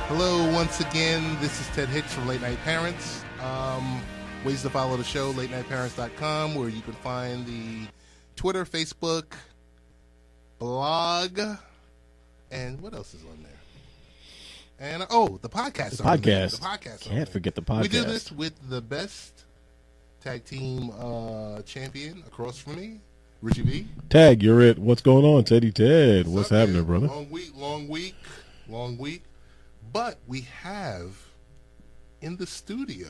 Hello once again. This is Ted Hicks from Late Night Parents. Ways to follow the show, latenightparents.com, where you can find the Twitter, Facebook, blog, and what else is on there? And the podcast. The podcast. The podcast. Can't forget the podcast. We do this with the best tag team champion across from me, Richie V. Tag, you're it. What's going on, Teddy Ted? What's happening, brother? Long week. But we have in the studio,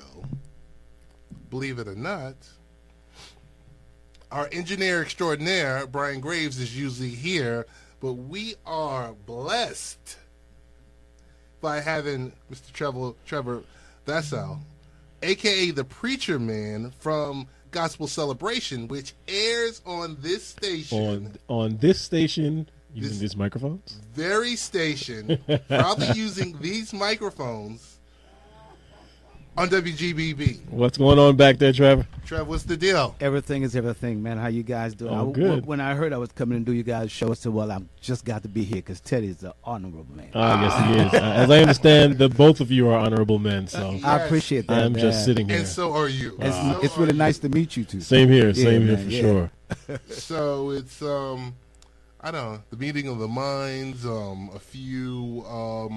believe it or not, our engineer extraordinaire, Brian Graves, is usually here, but we are blessed by having Mr. Trevor Vassell, a.k.a. the Preacher Man from Gospel Celebration, which airs on this station. On this station, using these microphones? Very station, probably using these microphones on WGBB. What's going on back there, Trevor? Trev, what's the deal? Everything is everything, man. How you guys doing? Oh, good. When I heard I was coming to do you guys' show, I said, well, I've just got to be here because Teddy's an honorable man. Yes, he is. As I understand, both of you are honorable men, so Yes. I appreciate that. I'm just sitting here. And so are you. It's really nice to meet you two. Same here, man, for sure. So it's I don't know, the meeting of the minds, a few good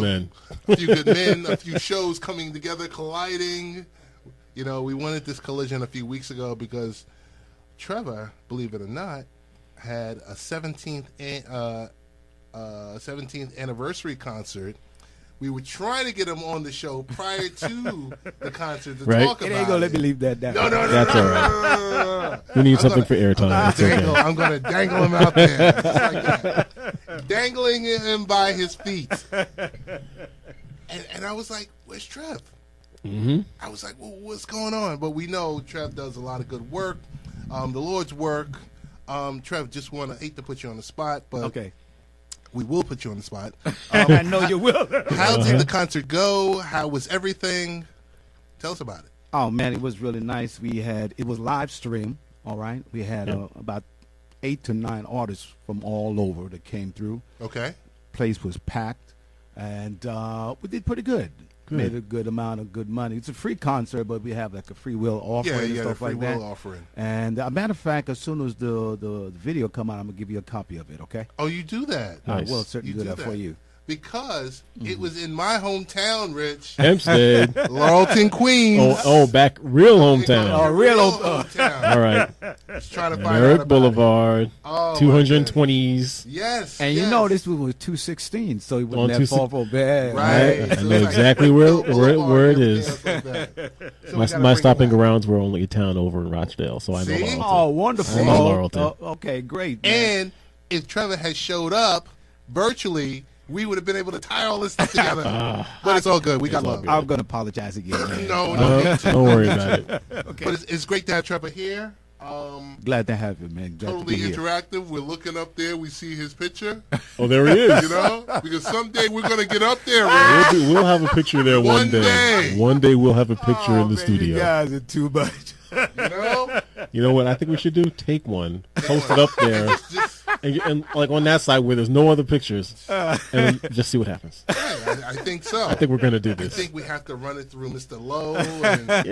men. A few good men, a few shows coming together, colliding. You know, we wanted this collision a few weeks ago because Trevor, believe it or not, had a 17th anniversary concert. We were trying to get him on the show prior to the concert to talk about it. It ain't going to let me leave that down. No. That's all right. We need something for airtime. It's okay. I'm going to dangle him out there. Just like that. Dangling him by his feet. And I was like, where's Trev? Mm-hmm. I was like, well, what's going on? But we know Trev does a lot of good work, the Lord's work. Trev, just hate to put you on the spot, but Okay. we will put you on the spot. I know you will. How did the concert go? How was everything? Tell us about it. Oh, man, it was really nice. It was live stream, all right? We had about 8 to 9 artists from all over that came through. Okay. Place was packed, and we did pretty good. Made a good amount of good money. It's a free concert, but we have like a free will offering and stuff like that. Yeah, free will offering. And a matter of fact, as soon as the video come out, I'm gonna give you a copy of it. Okay? Oh, you do that? Nice. I will certainly do that for you. Because it was in my hometown, Rich. Hempstead. Laurelton, Queens. Back real hometown. Oh, real hometown. All right. Just trying to find out Merrick about Boulevard, Oh, 220s. it. Yes. And yes. you know this one was 216, so it On wasn't that far from bad. Right. I So know it's like exactly Springfield where Boulevard, it is. everything else like that. So we gotta My bring stopping him out. grounds were only a town over in Rochdale, so I know See? Laurelton. Oh, wonderful. I know Laurelton. Okay, great. Man. And if Trevor had showed up virtually, we would have been able to tie all this stuff together. But it's all good. We got love. I'm gonna apologize again. Man. No, Don't worry about it. Okay. But it's great to have Trevor here. Glad to have you, man. Glad Totally to be here. interactive. We're looking up there. We see his picture. Oh, there he is. You know, because someday we're gonna get up there. Right? We'll have a picture there one One day. One day we'll have a picture in the studio. You guys are too much. You know, You know what I think we should do? Take one, post it up there, and like on that side where there's no other pictures, and just see what happens. I think so. I think we're gonna do I this. think we have to run it through Mr. Lowe and Trevor.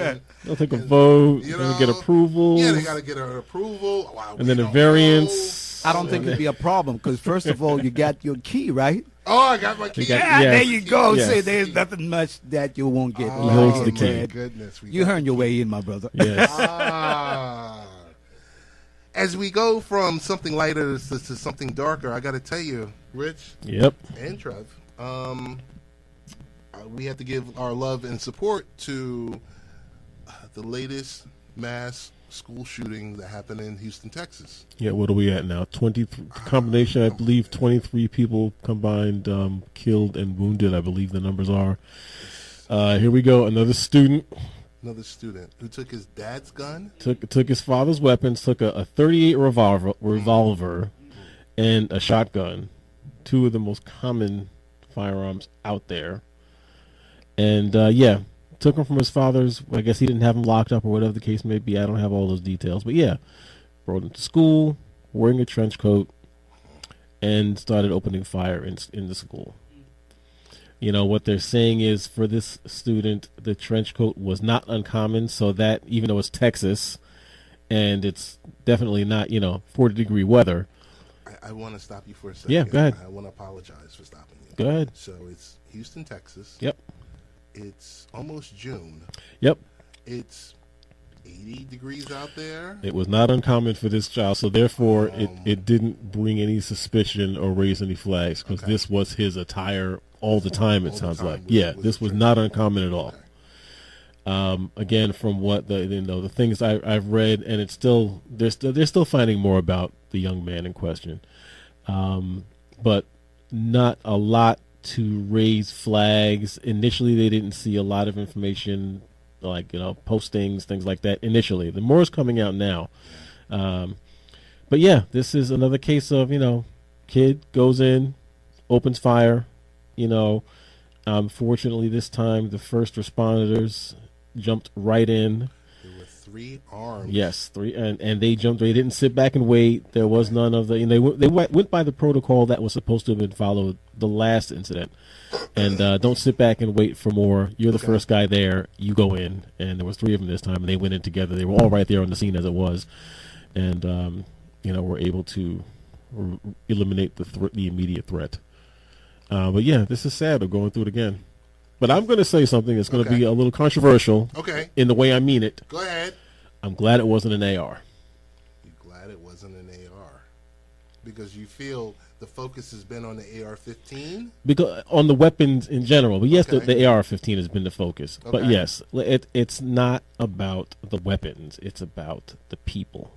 And, They'll take a vote, you and get know, approval, yeah, they got to get an approval. Wow, and then we a don't variance. I don't think it'd be a problem because first of all, you got your key, right? know. Oh, I got my key. got- Yeah, yes. there you go. Yes. Say there's nothing much that you won't get. He holds the key. My goodness, You earned your way in, my brother. Yes. As we go from something lighter to something darker, I got to tell you, Rich Yep. and Trev, we have to give our love and support to the latest mass school shooting that happened in Houston, Texas. Yeah. What are we at now? 23 combination. I believe 23 people combined killed and wounded. I believe the numbers are. Here we go. Another student Another student who took his dad's gun. took his father's weapons. Took a 38 revolver and a shotgun. Two of the most common firearms out there. And took him from his father's. I guess he didn't have him locked up or whatever the case may be. I don't have all those details, but yeah, brought him to school wearing a trench coat, and started opening fire in the school. What they're saying is for this student, the trench coat was not uncommon, so that even though it's Texas and it's definitely not, 40-degree weather. I want to stop you for a second. Yeah, go ahead. I want to apologize for stopping you. Go ahead. So it's Houston, Texas. Yep. It's almost June. Yep. It's 80 degrees out there. It was not uncommon for this child, so therefore it didn't bring any suspicion or raise any flags because this was his attire all the time, it sounds like. This was not uncommon at all. Again, from what the things I've read, and it's still they're still finding more about the young man in question, but not a lot to raise flags. Initially, they didn't see a lot of information, like postings, things like that. Initially, the more is coming out now, but yeah, this is another case of kid goes in, opens fire. Fortunately, this time the first responders jumped right in. There were 3 arms. Yes, 3, and they jumped. They didn't sit back and wait. There was none of the. They went by the protocol that was supposed to have been followed the last incident, and don't sit back and wait for more. You're the first guy there. You go in, and there was 3 of them this time, and they went in together. They were all right there on the scene as it was, and were able to eliminate the immediate threat. But yeah, this is sad. I'm going through it again. But I'm going to say something that's going to be a little controversial. Okay. In the way I mean it. Go ahead. I'm glad it wasn't an AR. You're glad it wasn't an AR because you feel the focus has been on the AR-15. Because on the weapons in general. But yes, the AR-15 has been the focus. Okay. But yes, it's not about the weapons. It's about the people.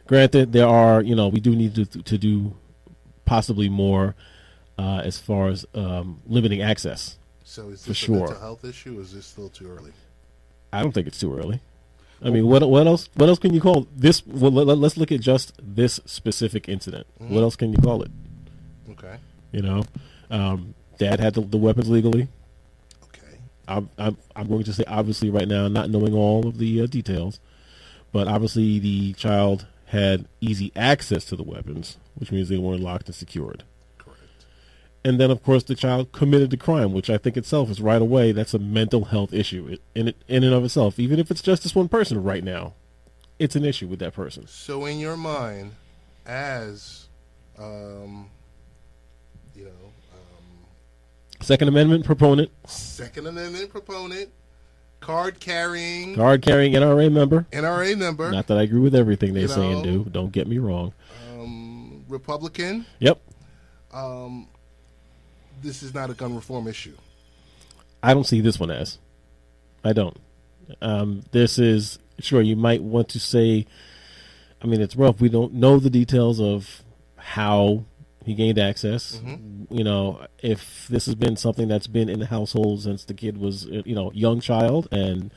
Granted, there are we do need to do possibly more. As far as limiting access. So is for this a sure. mental health issue or is this still too early? I don't think it's too early. I mean, what else can you call this? Well, let's look at just this specific incident. Mm-hmm. What else can you call it? Okay. Dad had the weapons legally. Okay. I'm going to say obviously right now, not knowing all of the details, but obviously the child had easy access to the weapons, which means they weren't locked and secured. And then, of course, the child committed the crime, which I think itself is right away. That's a mental health issue in and of itself. Even if it's just this one person right now, it's an issue with that person. So, in your mind, as Second Amendment proponent, card carrying NRA member. Not that I agree with everything they say and do. Don't get me wrong. Republican. Yep. This is not a gun reform issue. I don't see this one as. I don't. This is, sure, you might want to say, I mean, it's rough. We don't know the details of how he gained access. Mm-hmm. If this has been something that's been in the household since the kid was, young child, and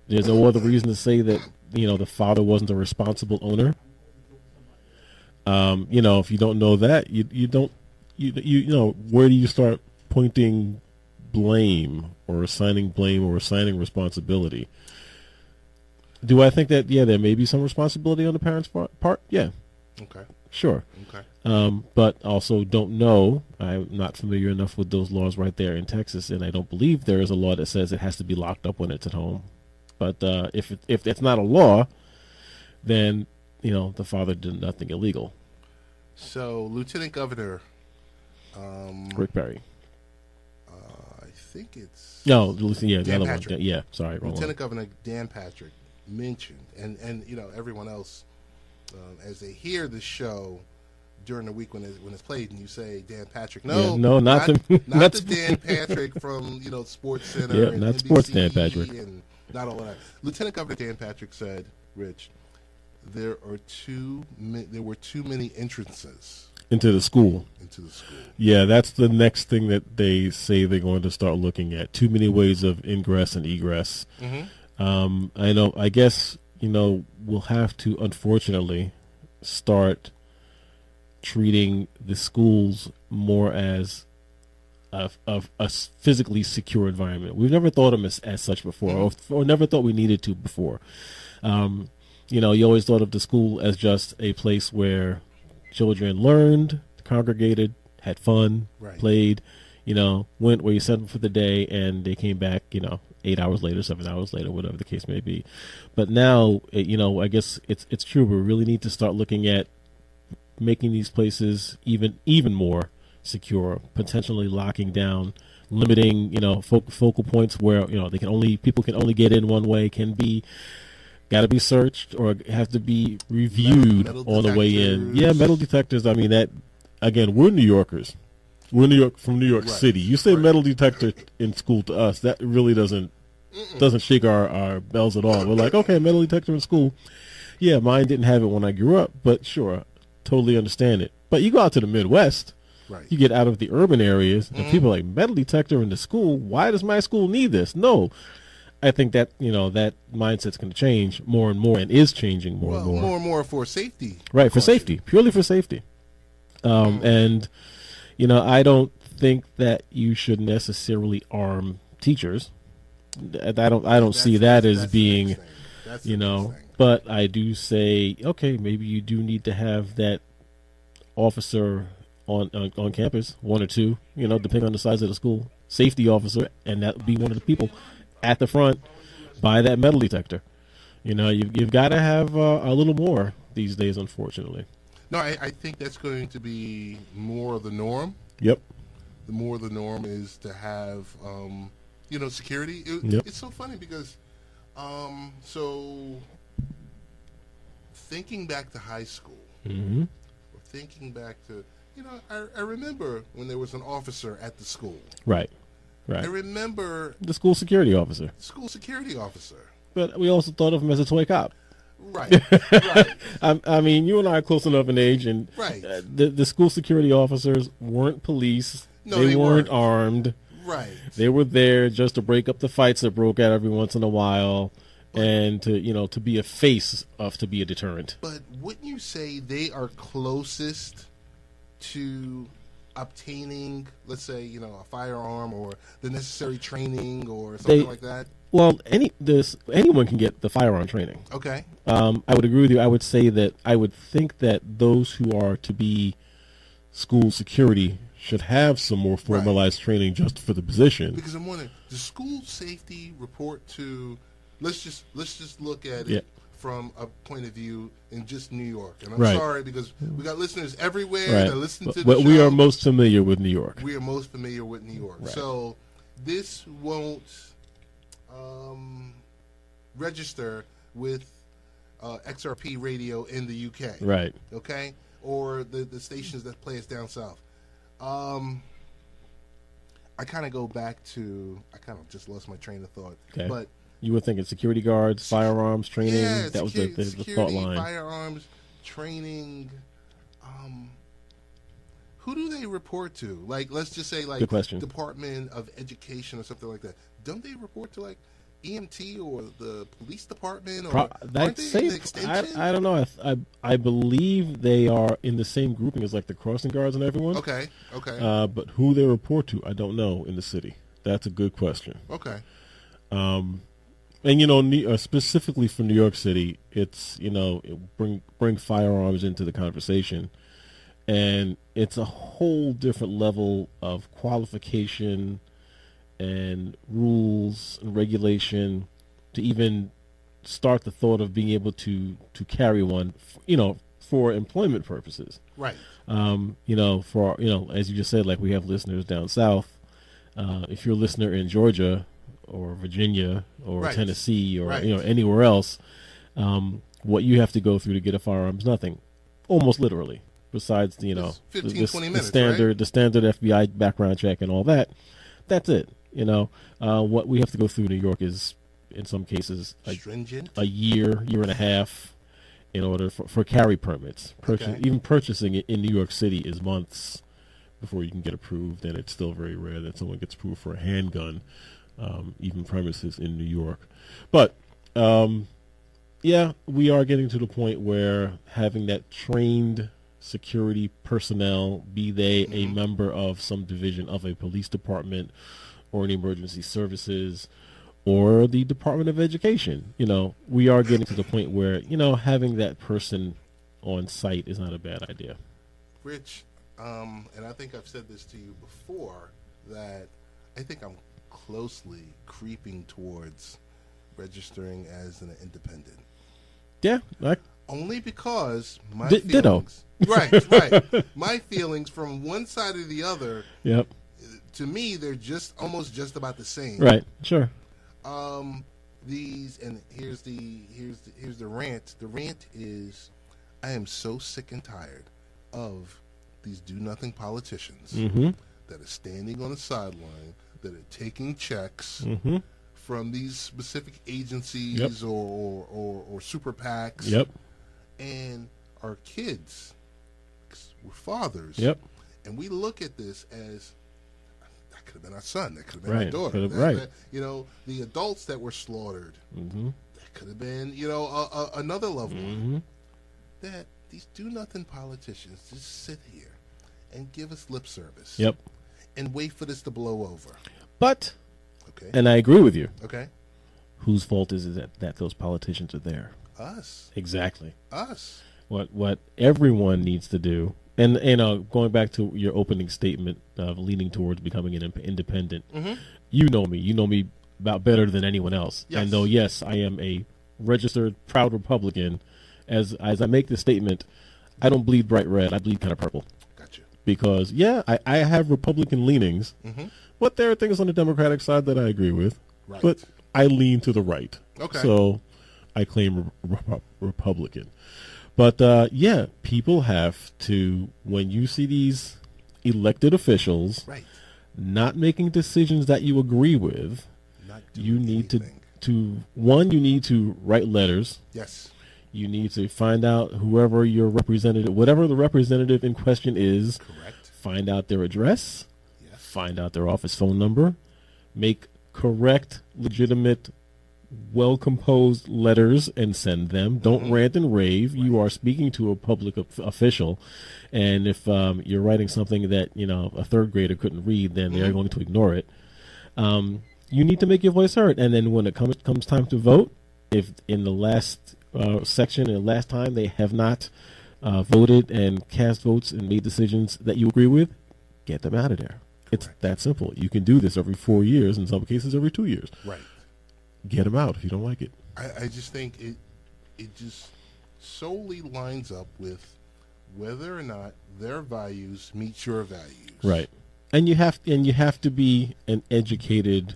there's no other reason to say that, the father wasn't a responsible owner. If you don't know that, you don't, where do you start pointing blame or assigning responsibility? Do I think that, there may be some responsibility on the parents' part? Yeah. Okay. Sure. Okay. But also don't know. I'm not familiar enough with those laws right there in Texas, and I don't believe there is a law that says it has to be locked up when it's at home. But if it's not a law, then, the father did nothing illegal. So, Lieutenant Governor... Rick Perry. I think it's... No, the Dan other Patrick. one. Yeah, sorry. Wrong Lieutenant one. Governor Dan Patrick mentioned, and everyone else, as they hear the show during the week when it's played, and you say Dan Patrick. No, not the Dan Patrick from Sports Center. Yeah, and not NBC Sports Dan Patrick. And not all of that. Lieutenant Governor Dan Patrick said, "Rich, there were too many entrances." Into the school. Yeah, that's the next thing that they say they're going to start looking at. Too many ways of ingress and egress. Mm-hmm. I guess, we'll have to, unfortunately, start treating the schools more as a physically secure environment. We've never thought of them as such before, or never thought we needed to before. You always thought of the school as just a place where children learned, congregated, had fun, Right. played, went where you sent them for the day, and they came back, 8 hours later, 7 hours later, whatever the case may be. But now, I guess it's true. We really need to start looking at making these places even more secure, potentially locking down, limiting, focal points where people can only get in one way, got to be searched or have to be reviewed metal on the way in. detectors. Yeah, metal detectors. I mean, that again, we're New Yorkers. We're from New York Right. City. You say Right. metal detector in school to us, that really doesn't shake our bells at all. We're like, okay, metal detector in school. Yeah, mine didn't have it when I grew up, but sure, totally understand it. But you go out to the Midwest, Right. you get out of the urban areas, and people are like, metal detector in the school? Why does my school need this? No. I think that, that mindset's going to change more and more, and is changing more Well, and more. more and more for safety. Right, for precaution. safety, purely for safety. And, I don't think that you should necessarily arm teachers. I don't see that as That's the being, next thing. That's the next thing. but I do say, okay, maybe you do need to have that officer on campus, one or two, depending on the size of the school, safety officer, and that would be one of the people at the front by that metal detector. You've got to have a little more these days, unfortunately. No, I think that's going to be more of the norm. Yep. The more the norm is to have, security. Yep. It's so funny because, so thinking back to high school, Mm-hmm. or thinking back to, I remember when there was an officer at the school. Right. I Right. remember The school security officer. school security officer. But we also thought of him as a toy cop. Right, right, I mean, you and I are close enough in age, and Right. The school security officers weren't police. No, they they weren't weren't. armed. right. They were there just to break up the fights that broke out every once in a while, and to be a face to be a deterrent. But wouldn't you say they are closest to obtaining, let's say, a firearm or the necessary training or something like that? Well, anyone can get the firearm training. Okay. I would agree with you. I would say that I would think that those who are to be school security should have some more formalized training just for the position. Because I'm wondering, does school safety report to? Let's just look at it Yeah. from a point of view in just New York. And I'm Right. sorry because we got listeners everywhere Right. that listen to the But show. we are most familiar with New York. We are most familiar with New York. Right. So this won't register with XRP radio in the UK. Right. Okay? Or the stations that play us down south. I kind of go back to, I kind of just lost my train of thought. Okay. But You were thinking security guards, firearms training. yeah, That was the thought security, line. firearms training. Who do they report to? Like, let's just say, like, Good question. Department of Education or something like that. Don't they report to, like, EMT or the police department? Or aren't they in the extension? I don't know. I believe they are in the same grouping as like the crossing guards and everyone. Okay. But who they report to, I don't know in the city. That's a good question. Okay. And specifically for New York City, it's bring firearms into the conversation, and it's a whole different level of qualification and rules and regulation to even start the thought of being able to carry one, for employment purposes. Right. For as you just said, like we have listeners down south. If you're a listener in Georgia or Virginia or Right. Tennessee or Right. Anywhere else, what you have to go through to get a firearm is nothing, almost literally. Besides It's 15, 20 minutes, the standard FBI background check and all that, that's it. What we have to go through in New York is, in some cases, Stringent. a year and a half in order for carry permits. Okay. Even purchasing it in New York City is months before you can get approved, and it's still very rare that someone gets approved for a handgun, even premises in New York. But we are getting to the point where having that trained security personnel, be they a member of some division of a police department or an emergency services or the Department of Education, we are getting to the point where, having that person on site is not a bad idea. Rich, and I think I've said this to you before, that I think I'm closely creeping towards registering as an independent. Yeah, Only because my ditto. feelings, right. My feelings from one side or the other. Yep. To me, they're almost just about the same. Right. Sure. Here's the rant. The rant is, I am so sick and tired of these do-nothing politicians that are standing on the sideline, that are taking checks from these specific agencies or super PACs. Yep. And our kids, we're fathers. Yep. And we look at this as, that could have been our son, that could have been Right. our daughter. Right. The adults that were slaughtered, that could have been, another loved one. That these do-nothing politicians just sit here and give us lip service. Yep. And wait for this to blow over. But, okay, and I agree with you. Okay. Whose fault is it that those politicians are there? Us. Exactly. Us. What everyone needs to do, and going back to your opening statement of leaning towards becoming an independent, you know me about better than anyone else. Yes. And though, yes, I am a registered proud Republican, as I make this statement, I don't bleed bright red. I bleed kind of purple. Gotcha. Because, I have Republican leanings, but there are things on the Democratic side that I agree with. Right. But I lean to the right. Okay. So I claim Republican. But, people have to, when you see these elected officials not making decisions that you agree with, you need you need to write letters. Yes. You need to find out whoever your representative, whatever the representative in question is, Correct. Find out their address, Yes. find out their office phone number, make correct, legitimate, well-composed letters and send them. Don't rant and rave. Right. You are speaking to a public official, and if you're writing something that a third grader couldn't read, then they're going to ignore it. You need to make your voice heard, and then when it comes time to vote, if in the last section and last time they have not voted and cast votes and made decisions that you agree with, get them out of there. It's that simple. You can do this every 4 years, in some cases every 2 years. Right. Get them out if you don't like it. I just think it just solely lines up with whether or not their values meet your values. Right. And you have to be an educated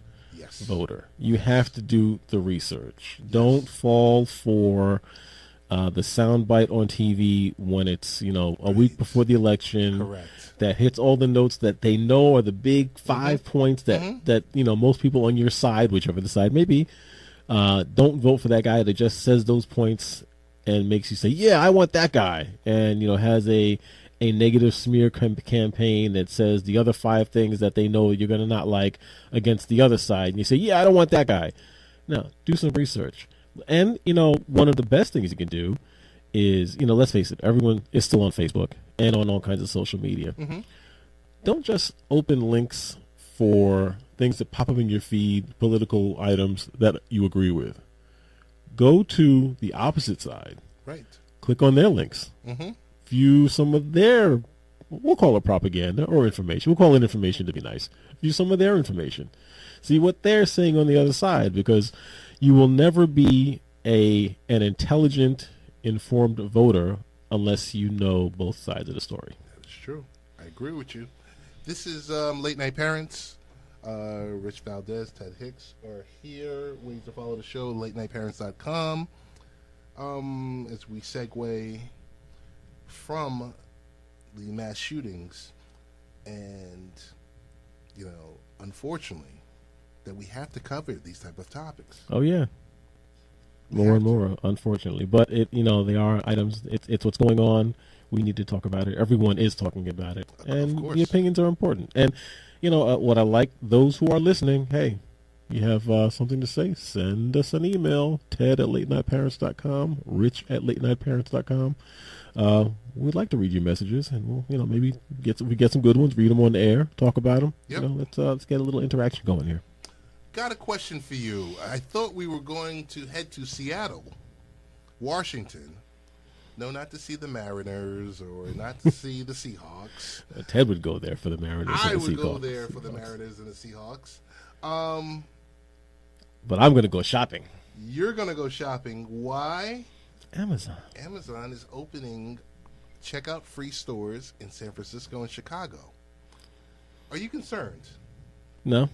voter. You have to do the research. Yes. Don't fall for the soundbite on TV when it's a week before the election. Correct. That hits all the notes that they know are the big 5 points that most people on your side, whichever the side may be, don't vote for that guy that just says those points and makes you say, yeah, I want that guy, and has a negative smear campaign that says the other 5 things that they know you're going to not like against the other side, and you say, yeah, I don't want that guy. No, do some research. And one of the best things you can do is, let's face it, everyone is still on Facebook and on all kinds of social media. Don't just open links for things that pop up in your feed, political items that you agree with. Go to the opposite side. Right. Click on their links. View some of their, we'll call it propaganda or information. We'll call it information to be nice. View some of their information. See what they're saying on the other side, because you will never be an intelligent, informed voter unless you know both sides of the story. That is true. I agree with you. This is Late Night Parents. Rich Valdez, Ted Hicks are here. Ways to follow the show, latenightparents.com. As we segue from the mass shootings and, unfortunately, that we have to cover these type of topics. Oh, yeah. More and more, unfortunately. But, they are items. It's what's going on. We need to talk about it. Everyone is talking about it. And the opinions are important. And, what I like, those who are listening, hey, you have something to say, send us an email, ted@latenightparents.com, rich@latenightparents.com. We'd like to read your messages, and we'll, maybe get some good ones, read them on the air, talk about them. Yep. Let's get a little interaction going here. Got a question for you. I thought we were going to head to Seattle, Washington, No, not to see the Mariners or not to see the Seahawks. Ted would go there for the Mariners. I and the would go Seahawks. there for the Mariners and the Seahawks. But I'm going to go shopping. You're going to go shopping. Why? Amazon. Amazon is opening checkout-free stores in San Francisco and Chicago. Are you concerned? No.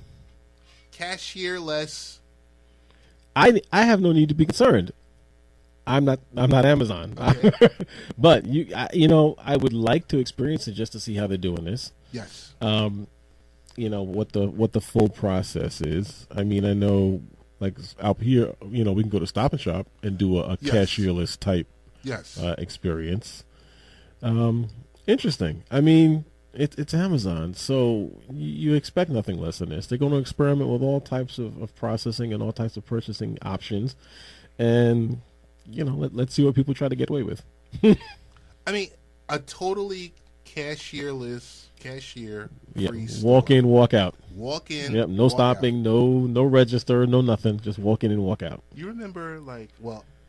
Cashier-less. I have no need to be concerned. I'm not Amazon. Okay. But I would like to experience it just to see how they're doing this. Yes. What the full process is. I mean, I know like out here, we can go to Stop and Shop and do a Yes. cashierless type Yes. experience. Interesting. I mean, it's Amazon, so you expect nothing less than this. They're going to experiment with all types of processing and all types of purchasing options, and let's see what people try to get away with. I mean, a totally cashier-free store. Walk in, walk out. Walk in. Yep, no walk stopping, out. no register, no nothing. Just walk in and walk out. You remember,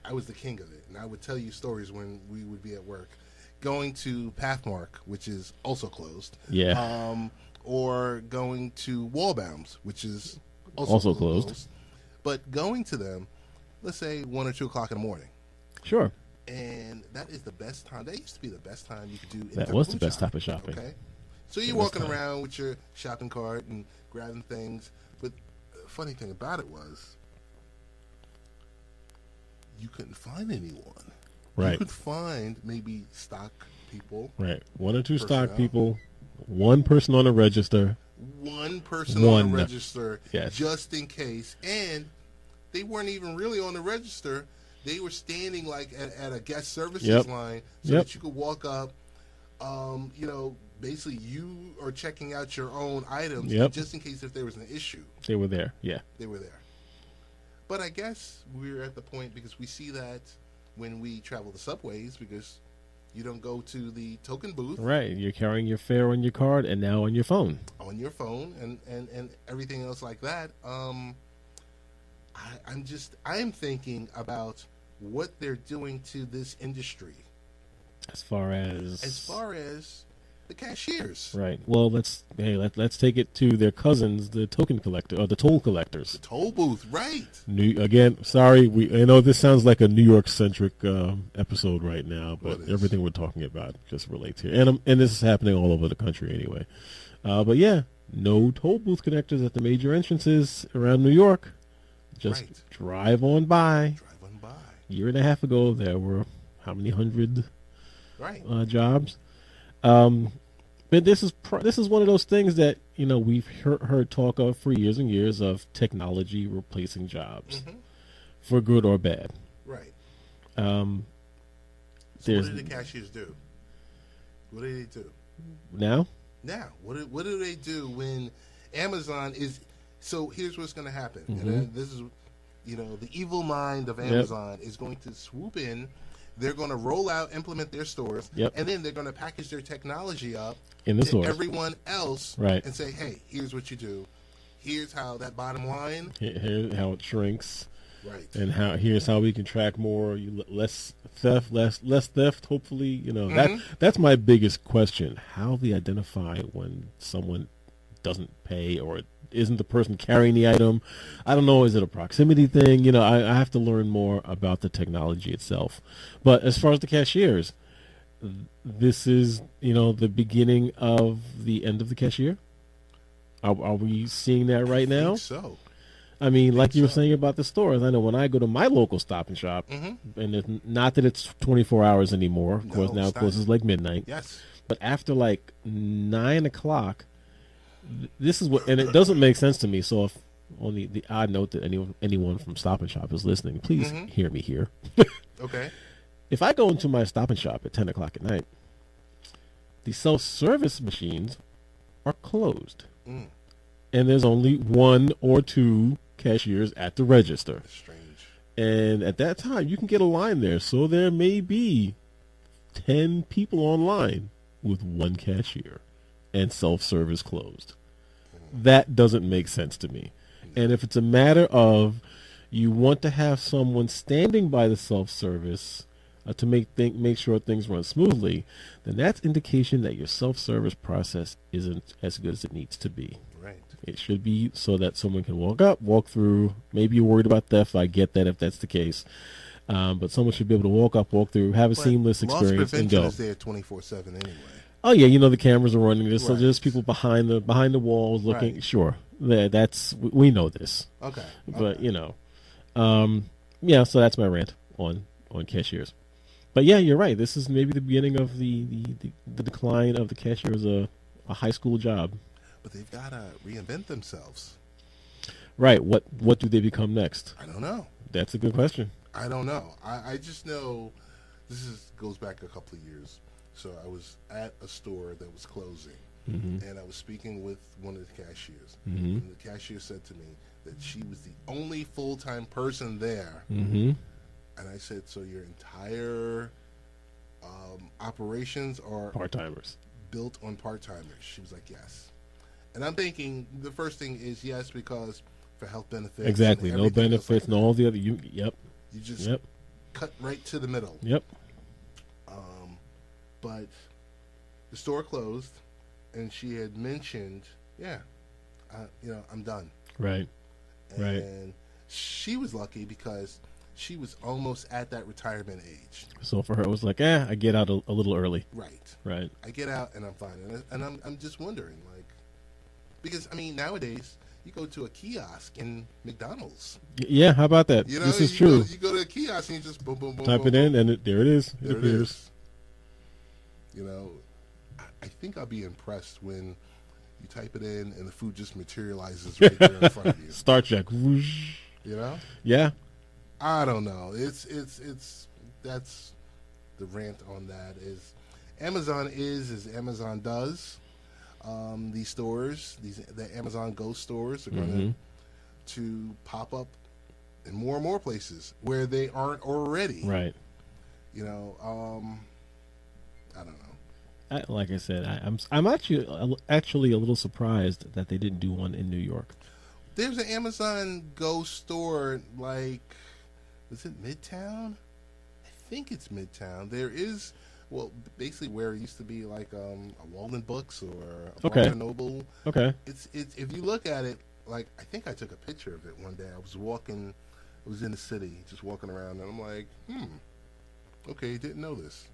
I was the king of it, and I would tell you stories when we would be at work. Going to Pathmark, which is also closed. Yeah. Or going to Wallbounds, which is Also closed. But going to them, let's say 1 or 2 o'clock in the morning. Sure. And that is the best time. That used to be the best time you could do. That was the best type of shopping. Okay. So you're walking around with your shopping cart and grabbing things. But the funny thing about it was, you couldn't find anyone. Right. You could find maybe stock people. Right. 1 or 2 stock Personnel. people, 1 person on the register. One person on the register, Yes. just in case. And they weren't even really on the register. They were standing like at a guest services Yep. line so Yep. that you could walk up. Basically you are checking out your own items Yep. just in case if there was an issue. They were there. Yeah. They were there. But I guess we're at the point because we see that when we travel the subways because you don't go to the token booth Right. You're carrying your fare on your card and now on your phone. on your phone and everything else like that. I'm thinking about what they're doing to this industry As far as the cashiers, right. Well, let's take it to their cousins, the token collector or the toll collectors. the toll booth, right? Sorry, I know this sounds like a New York centric episode right now, but Well, it is. everything we're talking about just relates here, and this is happening all over the country anyway. But yeah, no toll booth connectors at the major entrances around New York. Just Right. drive on by. Drive on by, A year and a half ago, there were how many hundred right? jobs? But this is one of those things that we've heard talk of for years and years of technology replacing jobs, for good or bad. Right. Um, So what there's do the cashiers do? What do they do now. now? What do they do when Amazon is? So here's what's going to happen. Mm-hmm. And this is, the evil mind of Amazon is going to swoop in. They're going to roll out, implement their stores, Yep. and then they're going to package their technology up In the to stores. everyone else, Right. and say, "Hey, here's what you do. Here's how that bottom line." Here, how it shrinks, Right. and here's how we can track more, less theft. Hopefully, that's my biggest question: how they identify when someone doesn't pay or isn't the person carrying the item. I don't know. Is it a proximity thing? I have to learn more about the technology itself. But as far as the cashiers, this is the beginning of the end of the cashier. Are we seeing that right I now? think so. I mean, like you were so. saying about the stores, I know when I go to my local Stop and Shop, and it's not that it's 24 hours anymore. Of course, No, now it it's not. closes like midnight. Yes. But after like 9 o'clock, this is what, and it doesn't make sense to me. So if on the odd note that anyone from Stop and Shop is listening, please hear me here. Okay. If I go into my Stop and Shop at 10 o'clock at night, the self-service machines are closed. Mm. And there's only 1 or 2 cashiers at the register. That's strange. And at that time, you can get a line there. So there may be 10 people online with 1 cashier and self-service closed. That doesn't make sense to me. And if it's a matter of you want to have someone standing by the self-service to make sure things run smoothly, then that's indication that your self-service process isn't as good as it needs to be. Right. It should be so that someone can walk up, walk through. Maybe you're worried about theft. I get that if that's the case. But someone should be able to walk up, walk through, have a seamless experience, and go. Loss prevention is there 24/7 anyway. Oh yeah, the cameras are running. There's Right. there's people behind the walls looking. Right. Sure, that's we know this. Okay. But yeah. So that's my rant on cashiers. But yeah, you're right. This is maybe the beginning of the decline of the cashier as a high school job. But they've got to reinvent themselves. Right. What do they become next? I don't know. That's a good question. I don't know. I just know goes back a couple of years. So I was at a store that was closing, and I was speaking with one of the cashiers. And the cashier said to me that she was the only full-time person there. And I said, so your entire operations are Part-timers. built on part-timers? She was like, yes. And I'm thinking the first thing is yes, because for health benefits. Exactly. No benefits, and all the other. You just cut right to the middle. Yep. But the store closed, and she had mentioned, I'm done. Right. And she was lucky because she was almost at that retirement age. So for her, it was like, I get out a little early. Right. I get out and I'm fine. And I'm just wondering, because nowadays you go to a kiosk in McDonald's. Yeah, how about that? This is true. You go to a kiosk and you just boom, boom, boom. Type boom, it in, boom. and there it is. It appears. I think I'll be impressed when you type it in and the food just materializes right there in front of you. Star Trek. Whoosh. Yeah. I don't know. It's that's the rant on that. Is Amazon is as Amazon does. These stores, the Amazon Ghost stores are going to pop up in more and more places where they aren't already. Right. I don't know. Like I said, I'm actually a little surprised that they didn't do one in New York. There's an Amazon Ghost store, is it Midtown? I think it's Midtown. There is, basically where it used to be like a Walden Books or a Barnes & Noble. Okay. It's if you look at it, I think I took a picture of it one day. I was in the city, just walking around, and I'm like, okay, didn't know this.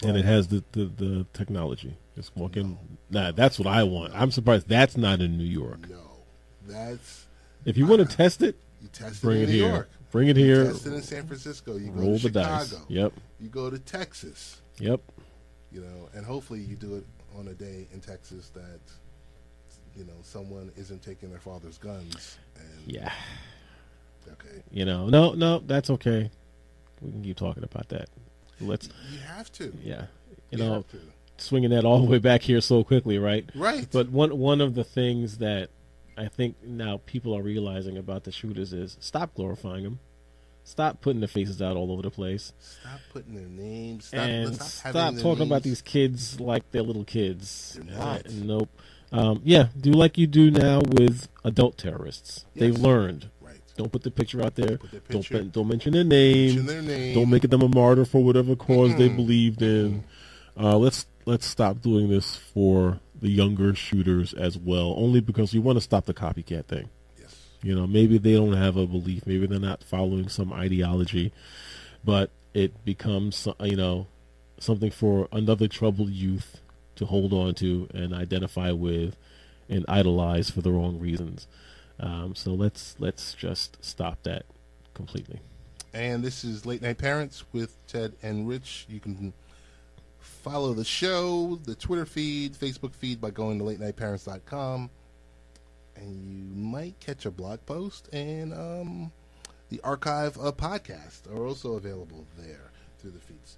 And it has the technology. Just walk in. Nah, that's what I want. I'm surprised that's not in New York. No, that's. If you want to test it, you test bring it it in New here. York. Bring it here. You test it in San Francisco. You roll go to the Chicago. dice. Yep. You go to Texas. Yep. And hopefully you do it on a day in Texas that, someone isn't taking their father's guns. And yeah. Okay. No, that's okay. We can keep talking about that. You have to. Yeah. You have to. Swinging that all the way back here so quickly, right? Right. But one of the things that I think now people are realizing about the shooters is stop glorifying them. Stop putting their faces out all over the place. Stop putting their names. Stop talking about these kids like they're little kids. They're not. Nope. Do like you do now with adult terrorists. Yes. They've learned. Right. Don't put the picture out there. Picture. Don't mention their name. Don't make them a martyr for whatever cause they believed in. Let's stop doing this for the younger shooters as well, only because we want to stop the copycat thing. Yes. Maybe they don't have a belief, maybe they're not following some ideology, but it becomes something for another troubled youth to hold on to and identify with and idolize for the wrong reasons. So let's just stop that completely. And this is Late Night Parents with Ted and Rich. You can follow the show, the Twitter feed, Facebook feed by going to latenightparents.com. And you might catch a blog post, and the archive of podcasts are also available there through the feeds.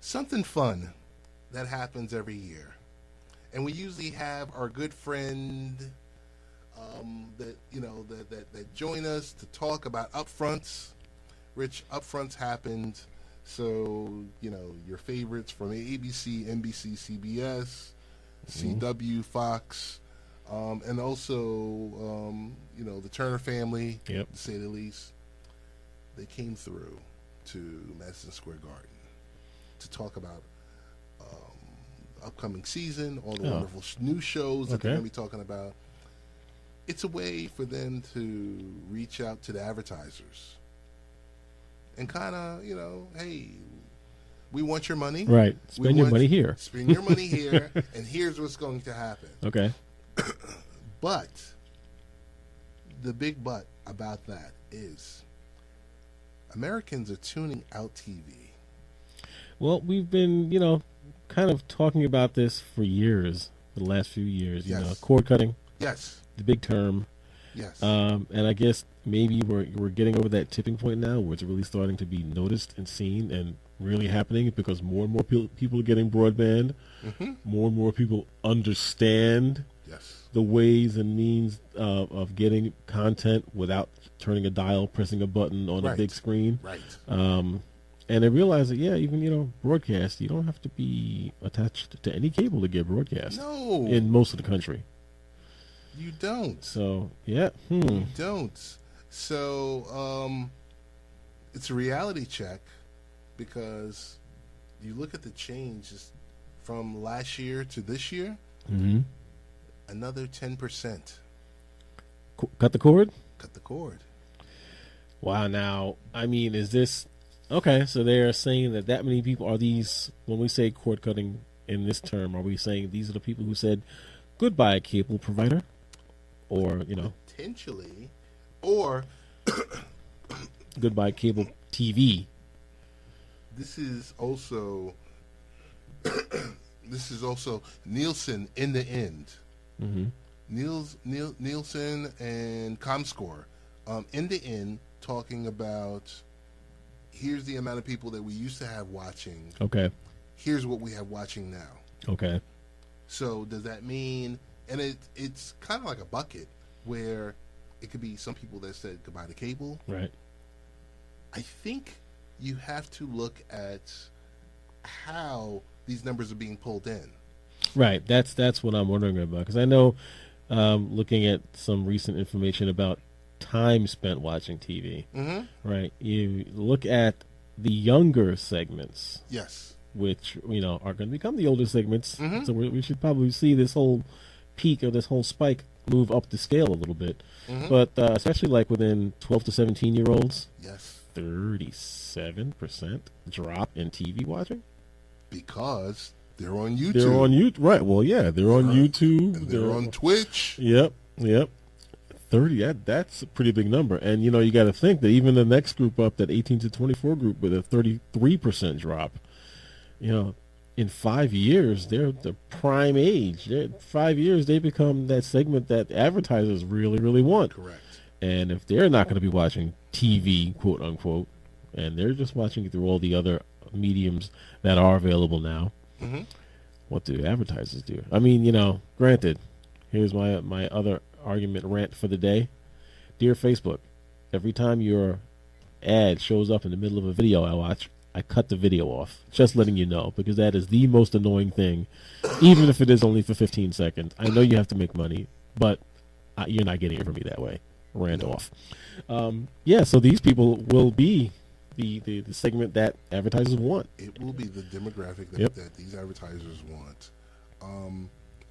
Something fun that happens every year. And we usually have our good friend that join us to talk about upfronts. Rich, upfronts happened. So, your favorites from ABC, NBC, CBS, CW, Fox, and also, the Turner family, yep, to say the least, they came through. to Madison Square Garden to talk about upcoming season, all the wonderful new shows that they're going to be talking about. It's a way for them to reach out to the advertisers and kind of, hey, we want your money. Right. Spend your money here. Spend your money here, and here's what's going to happen. Okay. But the big but about that is Americans are tuning out TV. Well, we've been, kind of talking about this for years, for the last few years. Yes. Cord cutting. Yes. The big term. Yes. And I guess maybe we're getting over that tipping point now where it's really starting to be noticed and seen and really happening because more and more people are getting broadband. Mm-hmm. More and more people understand the ways and means of getting content without turning a dial, pressing a button on a big screen. Right. And I realize that, even, broadcast, you don't have to be attached to any cable to get broadcast. No. In most of the country. You don't. So, yeah. You don't. So, it's a reality check because you look at the changes from last year to this year, another 10%. Cut the cord? Cut the cord. Wow. Now, I mean, is this... Okay, so they're saying that many people are these, when we say cord cutting in this term, are we saying these are the people who said, goodbye, cable provider? Or, Potentially. Or... goodbye, cable TV. This is also Nielsen in the end. Mm-hmm. Nielsen and ComScore in the end talking about here's the amount of people that we used to have watching. Okay. Here's what we have watching now. Okay. So does that mean, and it's kind of like a bucket where it could be some people that said goodbye to cable. Right. I think you have to look at how these numbers are being pulled in. Right. That's what I'm wondering about. Because I know, looking at some recent information about time spent watching TV, right? You look at the younger segments. Yes. Which, are going to become the older segments. So we should probably see this whole peak or this whole spike move up the scale a little bit. But especially like within 12 to 17-year-olds. Yes. 37% drop in TV watching. Because they're on YouTube. They're on YouTube. Right. Well, yeah, they're on YouTube. And they're on Twitch. Yep. 30, that's a pretty big number. And, you got to think that even the next group up, that 18 to 24 group with a 33% drop, in 5 years, they're the prime age. 5 years, they become that segment that advertisers really, really want. Correct. And if they're not going to be watching TV, quote unquote, and they're just watching it through all the other mediums that are available now, what do advertisers do? I mean, granted, here's my other argument rant for the day. Dear Facebook, every time your ad shows up in the middle of a video I watch, I cut the video off. Just letting you know, because that is the most annoying thing, even if it is only for 15 seconds. I know you have to make money, but you're not getting it from me that way. Rant off. So these people will be the segment that advertisers want. It will be the demographic that these advertisers want.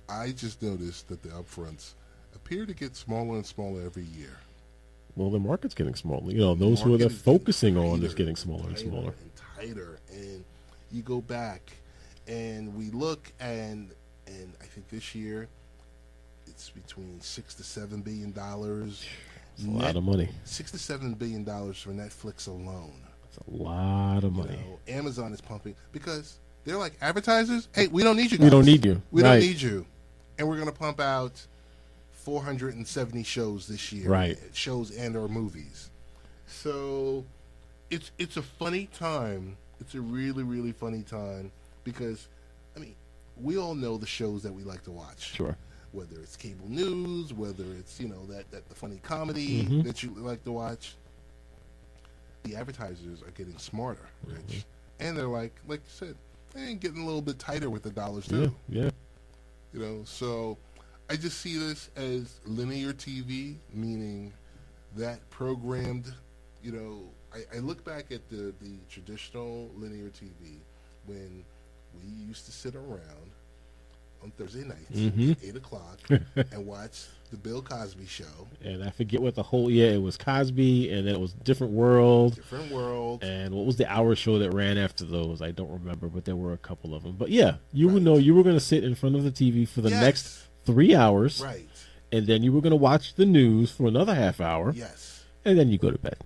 I just noticed that the upfronts appear to get smaller and smaller every year. Well, the market's getting smaller. Those who they're focusing on is getting smaller and smaller. And tighter. And you go back and we look and I think this year it's between $6 to $7 billion. It's a lot of money. $6 to $7 billion for Netflix alone. It's a lot of money. Amazon is pumping because they're like advertisers. Hey, we don't need you guys. We don't need you. We don't need you. And we're going to pump out 470 shows this year. Right. Shows and or movies. So it's a funny time. It's a really, really funny time because, we all know the shows that we like to watch. Sure. Whether it's cable news, whether it's, that the funny comedy that you like to watch. The advertisers are getting smarter, Rich. And they're like you said, they're getting a little bit tighter with the dollars too. Yeah. So I just see this as linear TV, meaning that programmed, I look back at the traditional linear TV when we used to sit around on Thursday nights at 8 o'clock and watch the Bill Cosby Show. And I forget what it was Cosby, and then it was Different World. Different World. And what was the hour show that ran after those? I don't remember, but there were a couple of them. But yeah, you would know you were going to sit in front of the TV for the next 3 hours. Right. And then you were going to watch the news for another half hour. Yes. And then you go to bed.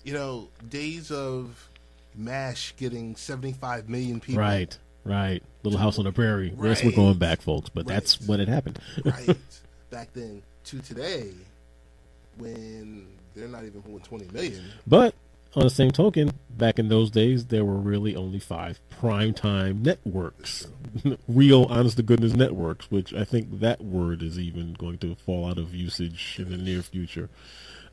You know, days of MASH getting 75 million people. Right. Little House on the Prairie. Right. Yes, we're going back, folks, but that's when it happened. Right. Back then to today, when they're not even pulling 20 million. But on the same token, back in those days, there were really only 5 primetime networks. Real, honest-to-goodness networks, which I think that word is even going to fall out of usage in the near future.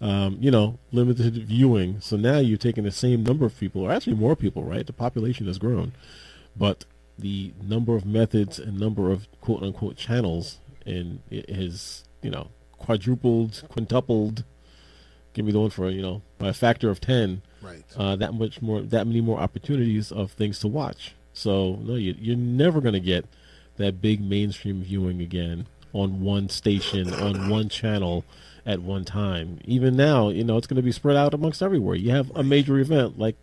Limited viewing. So now you're taking the same number of people, or actually more people, right? The population has grown. But the number of methods and number of quote-unquote channels and it has, quadrupled, quintupled. Give me the one for, by a factor of 10. Right. That many more opportunities of things to watch. So no, you're never going to get that big mainstream viewing again on one station, on one channel at one time. Even now, it's going to be spread out amongst everywhere. You have a major event like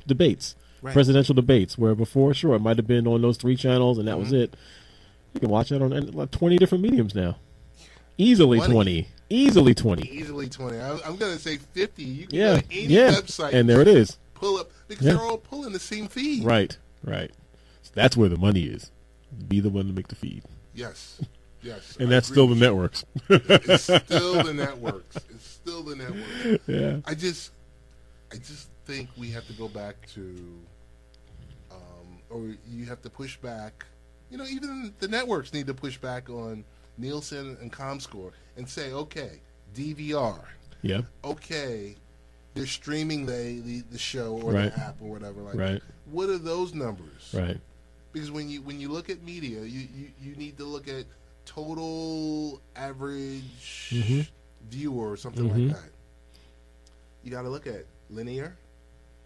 debates, presidential debates, where before, sure, it might have been on those 3 channels and that was it. You can watch that on like 20 different mediums now. Easily 20. Easily 20. Easily 20. I'm going to say 50. You can go to any website. And there it is. Pull up, because they're all pulling the same feed. Right. So that's where the money is. Be the one to make the feed. Yes. And that's still the networks. It's still the networks. Yeah. I just think we have to go back to, or you have to push back. Even the networks need to push back on Nielsen and ComScore and say, okay, DVR. Yeah. Okay, they're streaming the show or the app or whatever. Like, what are those numbers? Right. Because when you look at media, you need to look at total average viewer or something like that. You got to look at linear.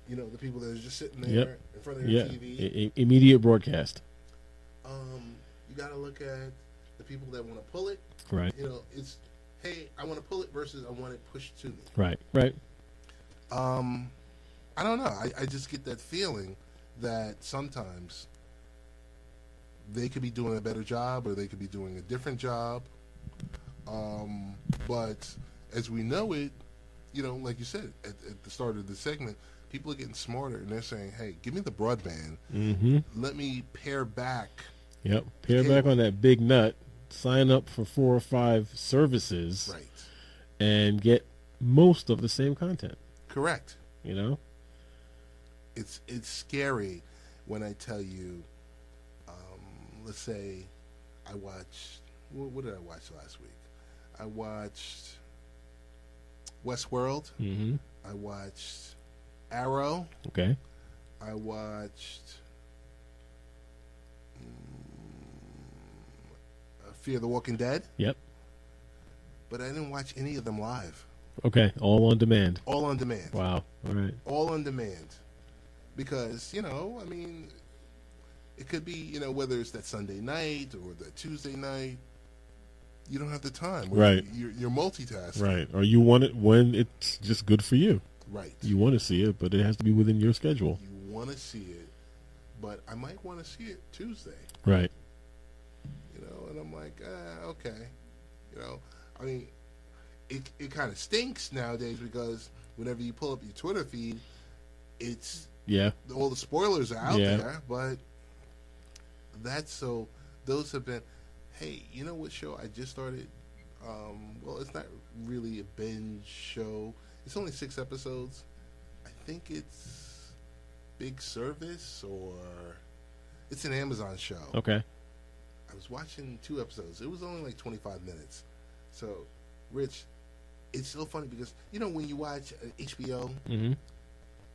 The people that are just sitting there in front of their TV. Immediate broadcast. You got to look at the people that want to pull it. Right. It's, hey, I want to pull it versus I want it pushed to me. Right. I don't know. I just get that feeling that sometimes they could be doing a better job or they could be doing a different job. But as we know it, like you said at the start of the segment, people are getting smarter and they're saying, hey, give me the broadband. Let me pare back. Yep. Pare back on that big nut. Sign up for 4 or 5 services. Right. And get most of the same content. Correct. It's scary when I tell you, let's say I watched, what did I watch last week? I watched Westworld. I watched Arrow. Okay. I watched Fear the Walking Dead. Yep. But I didn't watch any of them live. Okay, all on demand. All on demand. Wow. All right. All on demand. Because, it could be, whether it's that Sunday night or that Tuesday night, you don't have the time. Right. You're multitasking. Right. Or you want it when it's just good for you. Right. You want to see it, but it has to be within your schedule. You want to see it, but I might want to see it Tuesday. Right. And I'm like, okay. It kind of stinks nowadays because whenever you pull up your Twitter feed, it's all the spoilers are out there. But those have been. Hey, you know what show I just started? Well, it's not really a binge show. It's only 6 episodes. I think it's Big Service or it's an Amazon show. Okay. I was watching 2 episodes. It was only like 25 minutes. So, Rich, it's so funny because, when you watch HBO, and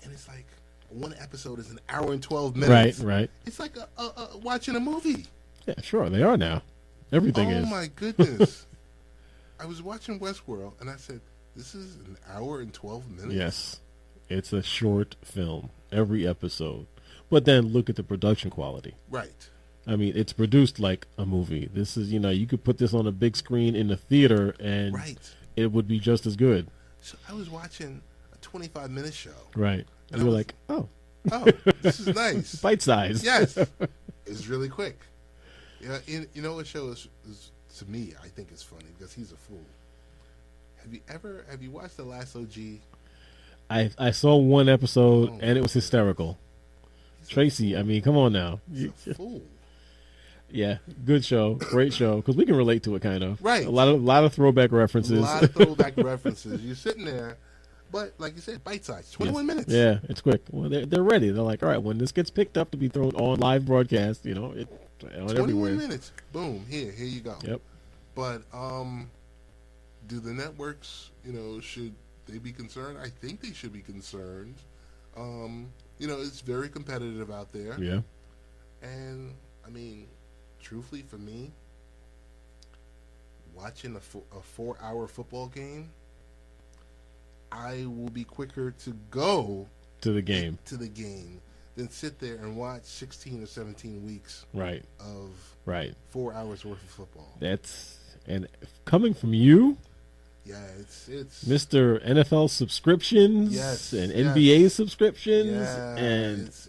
it's like one episode is an hour and 12 minutes. Right. It's like watching a movie. Yeah, sure. They are now. Everything is. Oh, my goodness. I was watching Westworld, and I said, this is an hour and 12 minutes? Yes. It's a short film, every episode. But then look at the production quality. Right. I mean, it's produced like a movie. This is, you could put this on a big screen in the theater and it would be just as good. So I was watching a 25-minute show. Right. And you're like, oh, this is nice. Bite size. Yes. It's really quick. Yeah, you know what show is to me, I think is funny because he's a fool. Have you watched The Last OG? I saw one episode and it was hysterical. Tracy, I mean, come on now. He's a fool. Yeah, good show, great show, because we can relate to it, kind of. Right. A lot of throwback references. A lot of throwback references. You're sitting there, but like you said, bite size, 21 minutes. Yeah, it's quick. Well, they're ready. They're like, all right, when this gets picked up to be thrown on live broadcast, it on 21 everywhere. minutes. Boom. Here you go. Yep. But do the networks, should they be concerned? I think they should be concerned. It's very competitive out there. Yeah. And I mean, truthfully, for me, watching a 4-hour football game, I will be quicker to go to the game than sit there and watch 16 or 17 weeks of 4 hours worth of football. And coming from you, yeah, it's Mr. NFL subscriptions and NBA subscriptions, and it's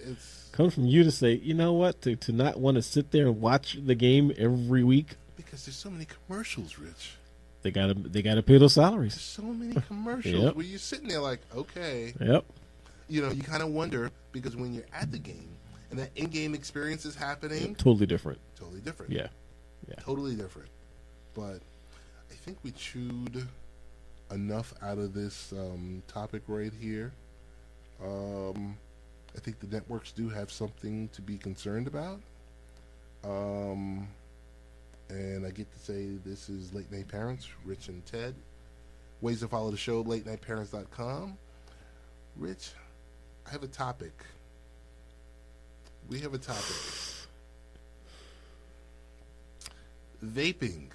comes from you to say, you know what, to not want to sit there and watch the game every week because there's so many commercials, Rich. They gotta pay those salaries. There's so many commercials where you're sitting there like, okay, yep. You kind of wonder because when you're at the game and that in-game experience is happening, totally different. Yeah, yeah, totally different. But I think we chewed enough out of this topic right here. I think the networks do have something to be concerned about. And I get to say this is Late Night Parents, Rich and Ted. Ways to follow the show, latenightparents.com. Rich, I have a topic. We have a topic. Vaping.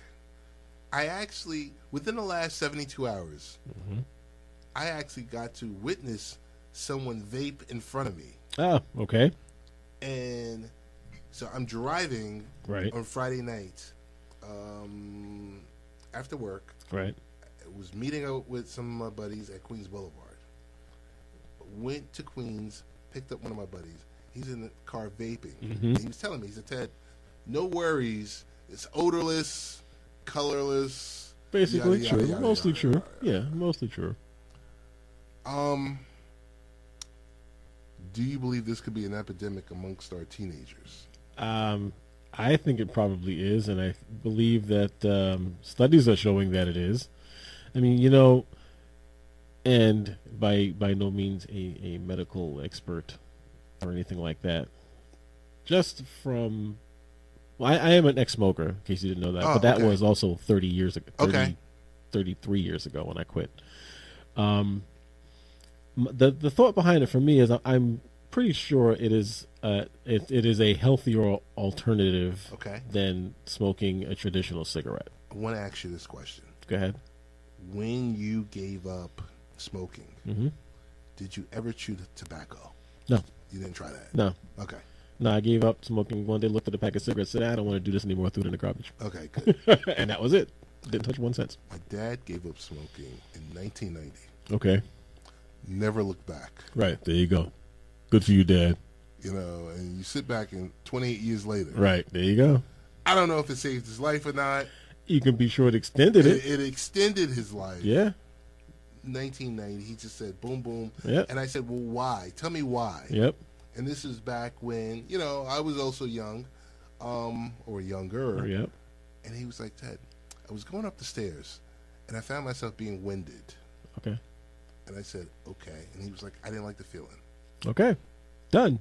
I actually, within the last 72 hours, I actually got to witness someone vape in front of me. Oh, okay. And so I'm driving on Friday night after work. Right. I was meeting up with some of my buddies at Queens Boulevard. Went to Queens, picked up one of my buddies. He's in the car vaping. And he was telling me, he said, Ted, no worries. It's odorless, colorless. Basically true. Mostly true. Yeah, mostly true. Do you believe this could be an epidemic amongst our teenagers? I think it probably is, and I believe that studies are showing that it is. I mean, and by no means a medical expert or anything like that. Just from, I am an ex-smoker, in case you didn't know that, but that was also 30 years ago. 33 years ago when I quit. The thought behind it for me is I'm pretty sure it is a healthier alternative than smoking a traditional cigarette. I want to ask you this question. Go ahead. When you gave up smoking, did you ever chew the tobacco? No. You didn't try that? No. Okay. No, I gave up smoking one day, looked at a pack of cigarettes, said, I don't want to do this anymore, threw it in the garbage. Okay, good. And that was it. Didn't touch one since. My dad gave up smoking in 1990. Okay. Never looked back. Right, there you go. Good for you, Dad. And you sit back and 28 years later. Right, there you go. I don't know if it saved his life or not. You can be sure it extended it. It extended his life. Yeah. 1990, he just said, boom, boom. Yep. And I said, well, why? Tell me why. Yep. And this is back when, I was also young, or younger. Yep. And he was like, Ted, I was going up the stairs, and I found myself being winded. Okay. And I said, okay. And he was like, I didn't like the feeling. Okay. Done.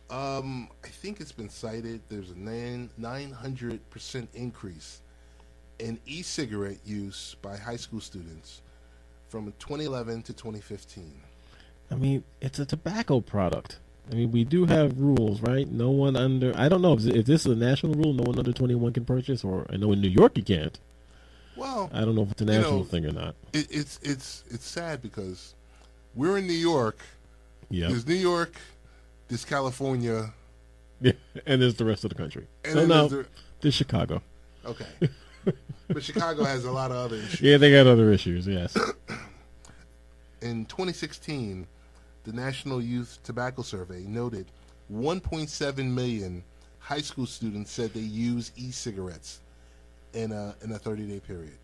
I think it's been cited there's a 900% increase in e-cigarette use by high school students from 2011 to 2015. I mean, it's a tobacco product. I mean, we do have rules, right? No one under, I don't know if this is a national rule, no one under 21 can purchase, or I know in New York you can't. Well, I don't know if it's a national thing or not. It's sad because we're in New York. Yeah. There's New York. There's California. Yeah, and there's the rest of the country. And no, there's Chicago. Okay. But Chicago has a lot of other issues. Yeah, they got other issues, yes. In 2016, the National Youth Tobacco Survey noted 1.7 million high school students said they use e-cigarettes in a 30-day period.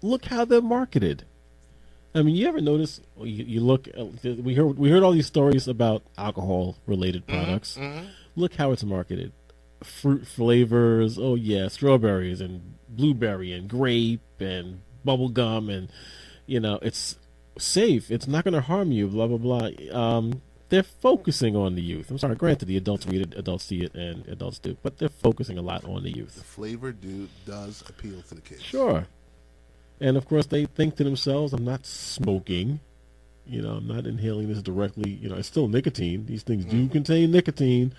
Look how they're marketed. I mean, you ever notice? You look. We heard all these stories about alcohol-related products. Mm-hmm. Look how it's marketed. Fruit flavors. Oh yeah, strawberries and blueberry and grape and bubble gum, and it's safe. It's not going to harm you. Blah blah blah. They're focusing on the youth. I'm sorry. Granted, the adults read it, adults see it, and adults do, but they're focusing a lot on the youth. The flavor does appeal to the kids. Sure. And, of course, they think to themselves, I'm not smoking. I'm not inhaling this directly. It's still nicotine. These things do contain nicotine.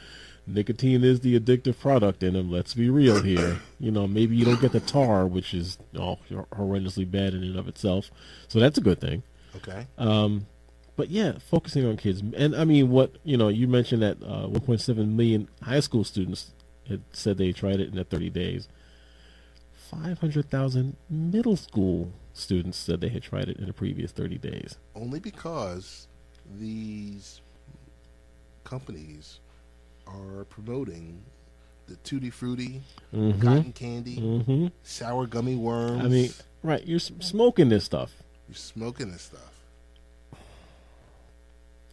Nicotine is the addictive product in them. Let's be real here. Maybe you don't get the tar, which is horrendously bad in and of itself. So that's a good thing. Okay. But, yeah, focusing on kids. And, I mean, you mentioned that 1.7 million high school students had said they tried it in 30 days. 500,000 middle school students said they had tried it in the previous 30 days. Only because these companies are promoting the Tutti Frutti, cotton candy, sour gummy worms. I mean, right, you're smoking this stuff.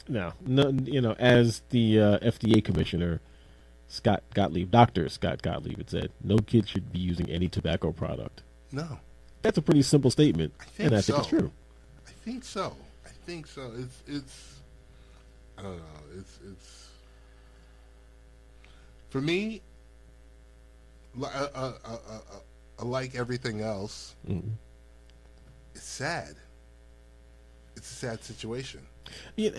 Now, no, as the FDA commissioner, Dr. Scott Gottlieb had said, no kid should be using any tobacco product. No. That's a pretty simple statement, I think it's true. I think so. It's I don't know. It's for me, like everything else, it's sad. It's a sad situation. Yeah,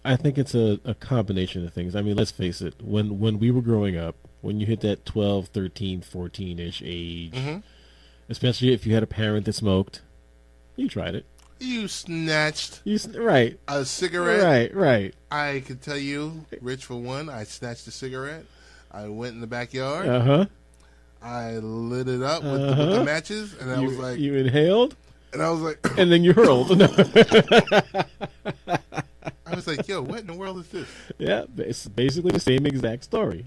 I think it's a combination of things. I mean, let's face it. When we were growing up, when you hit that 12, 13, 14-ish age, especially if you had a parent that smoked, you tried it. You snatched right a cigarette. Right. I can tell you, Rich, for one, I snatched a cigarette. I went in the backyard. I lit it up with the matches, and I was like... You inhaled? And I was like... and then you hurled. I was like, yo, what in the world is this? Yeah, it's basically the same exact story,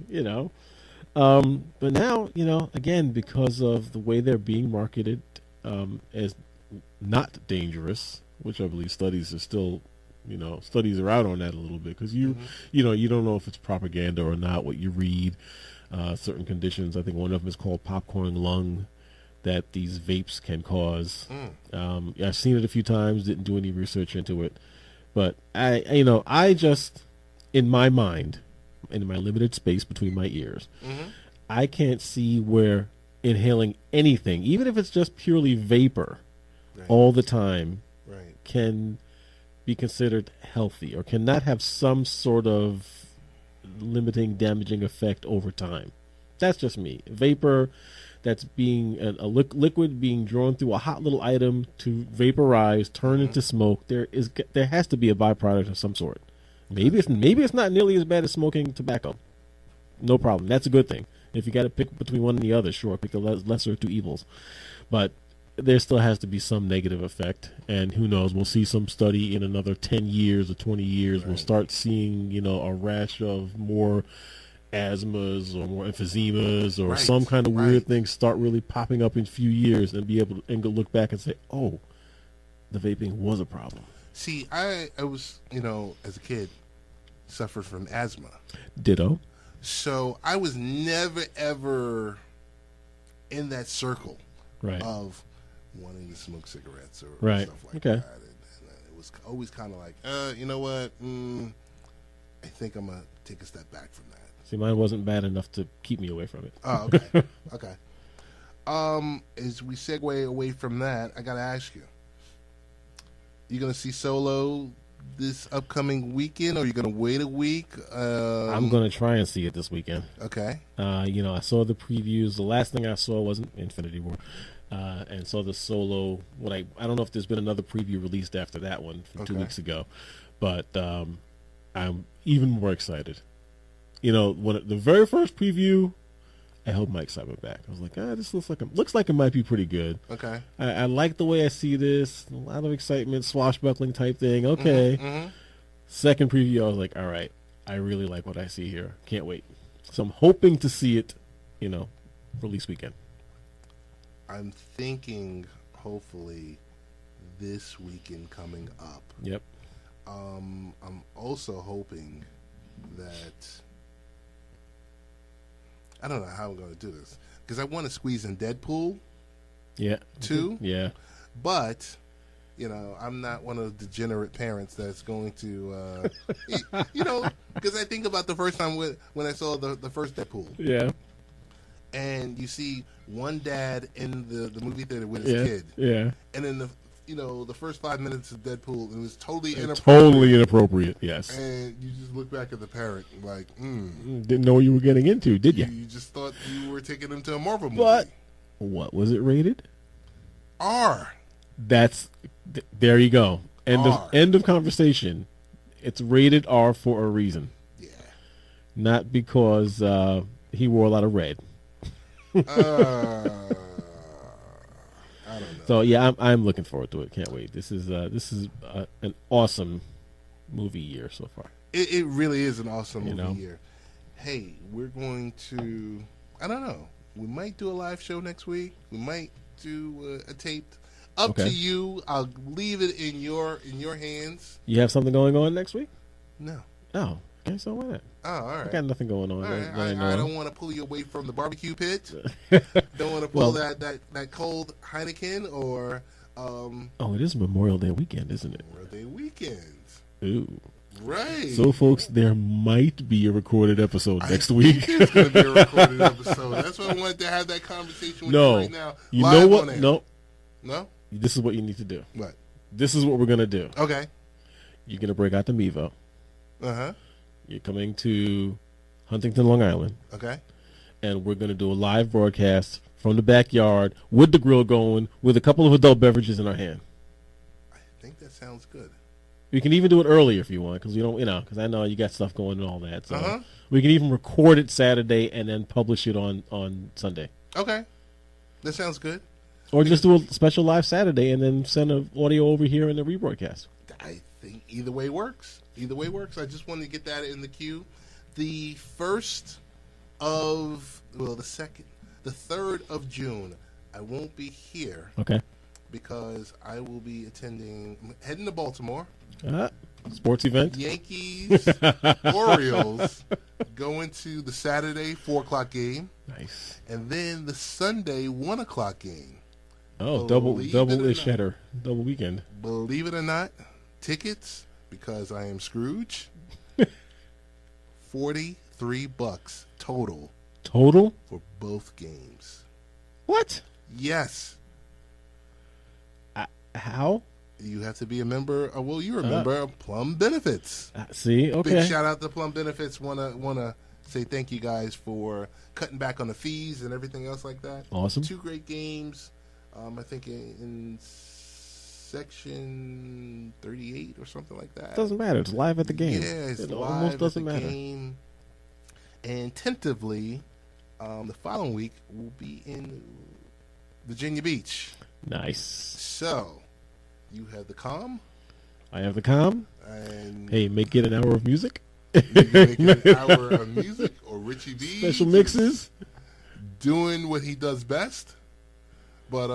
But now, again, because of the way they're being marketed as not dangerous, which I believe studies are still, studies are out on that a little bit because you don't know if it's propaganda or not, what you read, certain conditions. I think one of them is called popcorn lung that these vapes can cause. I've seen it a few times, didn't do any research into it. But I just, in my mind, in my limited space between my ears, I can't see where inhaling anything, even if it's just purely vapor, all the time, can be considered healthy or cannot have some sort of limiting, damaging effect over time. That's just me. Vapor that's being a liquid being drawn through a hot little item to vaporize, turn into smoke. There has to be a byproduct of some sort. Maybe it's not nearly as bad as smoking tobacco. No problem. That's a good thing. If you got to pick between one and the other, sure, pick the lesser of two evils. But there still has to be some negative effect, and who knows? We'll see some study in another 10 years or 20 years. We'll start seeing a rash of more asthmas or more emphysemas or some kind of weird things start really popping up in a few years, and be able to go look back and say, oh, the vaping was a problem. See, I was, as a kid, suffered from asthma. Ditto. So I was never, ever in that circle of wanting to smoke cigarettes or stuff like that. And it was always kind of like, you know what? I think I'm going to take a step back from that. See, mine wasn't bad enough to keep me away from it. Oh, okay. Okay. As we segue away from that, I got to ask you, you going to see Solo this upcoming weekend, or are you going to wait a week? I'm going to try and see it this weekend. Okay. I saw the previews. The last thing I saw wasn't Infinity War. and saw the solo. I don't know if there's been another preview released after that one from 2 weeks ago, but I'm even more excited. You know, when the very first preview, I held my excitement back. I was like, this looks like it might be pretty good. Okay. I like the way I see this. A lot of excitement, swashbuckling type thing. Okay. Mm-hmm. Second preview, I was like, all right, I really like what I see here. Can't wait. So I'm hoping to see it, release weekend. I'm thinking, hopefully, this weekend coming up. Yep. I'm also hoping that, I don't know how I'm going to do this, because I want to squeeze in Deadpool. Yeah. Too. Yeah. But, I'm not one of the degenerate parents that's going to, because I think about the first time when I saw the first Deadpool. Yeah. And you see one dad in the movie theater with his kid. Yeah. And then the first 5 minutes of Deadpool, it was totally inappropriate. Totally inappropriate, yes. And you just look back at the parent like, Didn't know what you were getting into, did you? You just thought you were taking him to a Marvel movie. But what was it rated? R. There you go. End of conversation. It's rated R for a reason. Yeah. Not because he wore a lot of red. I don't know. So yeah, I'm looking forward to it. Can't wait. This is an awesome movie year so far. It really is an awesome movie year. Hey, we're going to, I don't know, we might do a live show next week. We might do a taped. Up to you. I'll leave it in your hands. You have something going on next week? No. Oh, okay. So why not? Oh, all right. I got nothing going on. All right. I don't want to pull you away from the barbecue pit. Don't want to pull that cold Heineken or. It is Memorial Day weekend, isn't it? Memorial Day weekends. Ooh. Right. So, folks, there might be a recorded episode next week. There's going to be a recorded episode. That's why I wanted to have that conversation with you right now. You know what? No. This is what you need to do. What? This is what we're going to do. Okay. You're going to break out the Mevo. Uh-huh. You're coming to Huntington, Long Island. Okay. And we're going to do a live broadcast from the backyard with the grill going with a couple of adult beverages in our hand. I think that sounds good. We can even do it earlier if you want, because we don't, because I know you got stuff going and all that. So we can even record it Saturday and then publish it on Sunday. Okay. That sounds good. Or just do a special live Saturday and then send an audio over here in the rebroadcast. I think either way works. Either way works. I just wanted to get that in the queue. The 3rd of June, I won't be here. Okay. Because I will be heading to Baltimore. Sports event. Yankees, Orioles, going to the Saturday 4:00 game. Nice. And then the Sunday 1:00 game. Oh, double-ish header. Double weekend. Believe it or not, tickets, because I am Scrooge, $43 total. Total? For both games. What? Yes. How? You have to be a member. You're a member of Plum Benefits. See, okay. Big shout out to Plum Benefits. Wanna say thank you guys for cutting back on the fees and everything else like that. Awesome. 2 great games. I think in section 38 or something like that. Doesn't matter. It's live at the game. Yeah, it's it live almost doesn't at the matter. Game. And tentatively, the following week we'll be in Virginia Beach. Nice. So, you have the calm. I have the calm. And hey, make it an hour of music. You can make it an hour of music or Richie B. Special mixes. Doing what he does best. But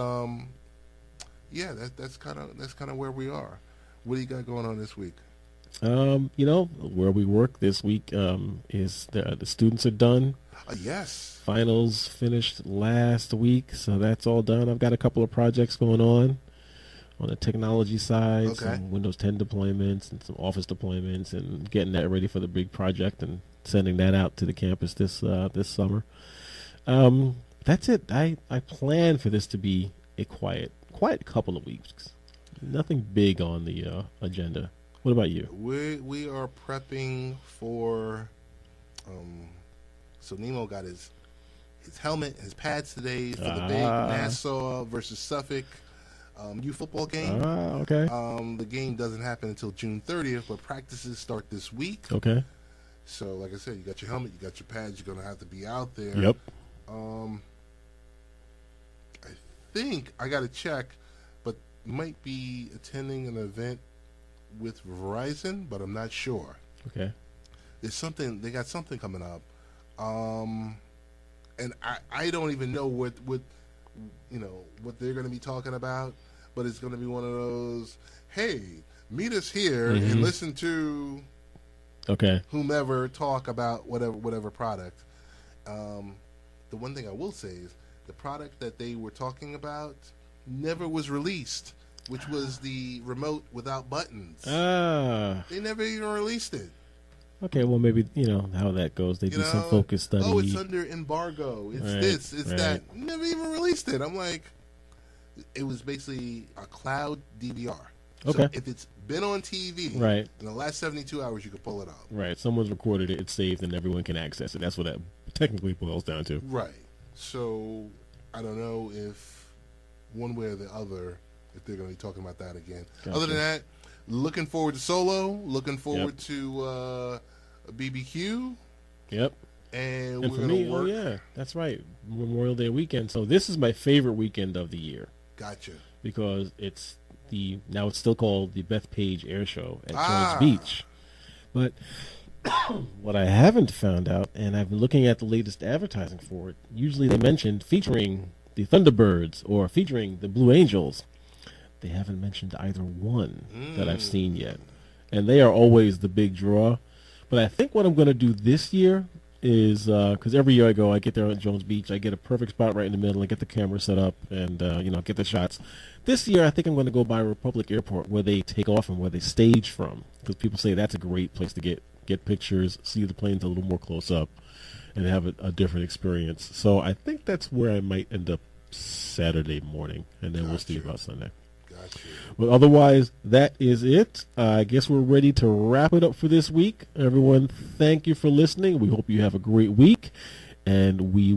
yeah, that's kind of where we are. What do you got going on this week? Where we work this week is the students are done. Yes. Finals finished last week, so that's all done. I've got a couple of projects going on the technology side, some Windows 10 deployments and some Office deployments, and getting that ready for the big project and sending that out to the campus this summer. That's it. I plan for this to be a quiet couple of weeks. Nothing big on the agenda. What about you? We are prepping for. So Nemo got his his helmet, his pads today for the big Nassau versus Suffolk youth football game. Okay. The game doesn't happen until June 30th, but practices start this week. Okay. So, like I said, you got your helmet, you got your pads. You're gonna have to be out there. Yep. I think I got to check, but might be attending an event with Verizon, but I'm not sure. Okay. There's something, they got something coming up, and I don't even know what you know what they're going to be talking about, but it's going to be one of those, hey, meet us here and listen to whomever talk about whatever product. The one thing I will say is the product that they were talking about never was released, which was the remote without buttons. They never even released it. Okay, well, maybe, you know, how that goes. They do some focus study. Oh, it's under embargo. It's this, it's that. Never even released it. I'm like, it was basically a cloud DVR. Okay. So if it's been on TV in the last 72 hours, you can pull it out. Right. Someone's recorded it, it's saved, and everyone can access it. That's what that technically boils down to. Right. So I don't know if one way or the other, if they're going to be talking about that again. Gotcha. Other than that, looking forward to Solo. Looking forward to BBQ. Yep. And for we're going me, to work. yeah, that's right. Memorial Day weekend. So this is my favorite weekend of the year. Gotcha. Because it's now it's still called the Bethpage Airshow at Jones Beach. But what I haven't found out, and I've been looking at the latest advertising for it, usually they mentioned featuring the Thunderbirds or featuring the Blue Angels. They haven't mentioned either one that I've seen yet. And they are always the big draw. But I think what I'm going to do this year is, because every year I go, I get there at Jones Beach, I get a perfect spot right in the middle, I get the camera set up, and, get the shots. This year I think I'm going to go by Republic Airport, where they take off and where they stage from. Because people say that's a great place to get pictures, see the planes a little more close up, and have a different experience. So I think that's where I might end up Saturday morning, and then we'll see about Sunday. Well, otherwise, that is it. I guess we're ready to wrap it up for this week. Everyone, thank you for listening. We hope you have a great week, and we